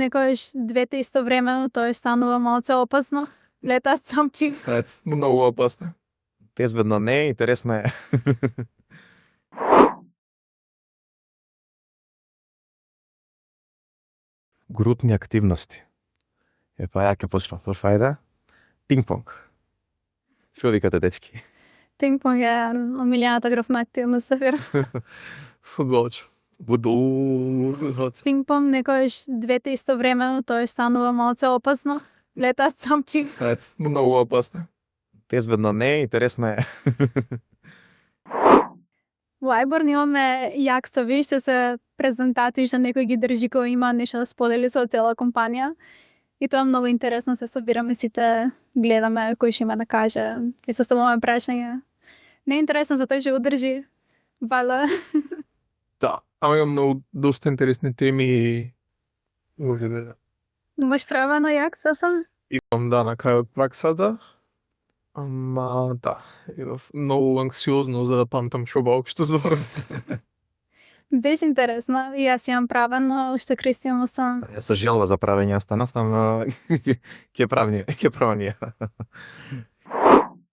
Некојаш двете истовремено, тоа станува малце опасно. Летаат самчи. Многу опасно. Безбедно не е, интересно е. Групни активности. Па ја ќе почнам. Прв ајде. Пинг-понг. Што викате, дечки? Пинг-понг е омилjeната групна активност, Сафир. Фудбалче. Пинг-понг некојаш двете истовремено, тоа станува малце опасно. Летаат самчи. Многу опасно. Безбедно не е, интересно е. Во Ајборн имаме јакстови, што се презентации што некој ги држи кој има нешто да сподели со цела компанија. И тоа е многу интересно, се собираме сите, гледаме кој што има да каже и составуваме прашања. Не е интересно за тој што го држи. Вала. Да. Ама имам многу доста интересни теми и Имаш права на јакса сам? имам на крајот праксата. Ама да, имав многу анксиозно за да памтам што воопшто зборам. Без интересно. И јас имам права, но уште Кристијан сам. Јас со желба за правење останав, ама ќе правам ние.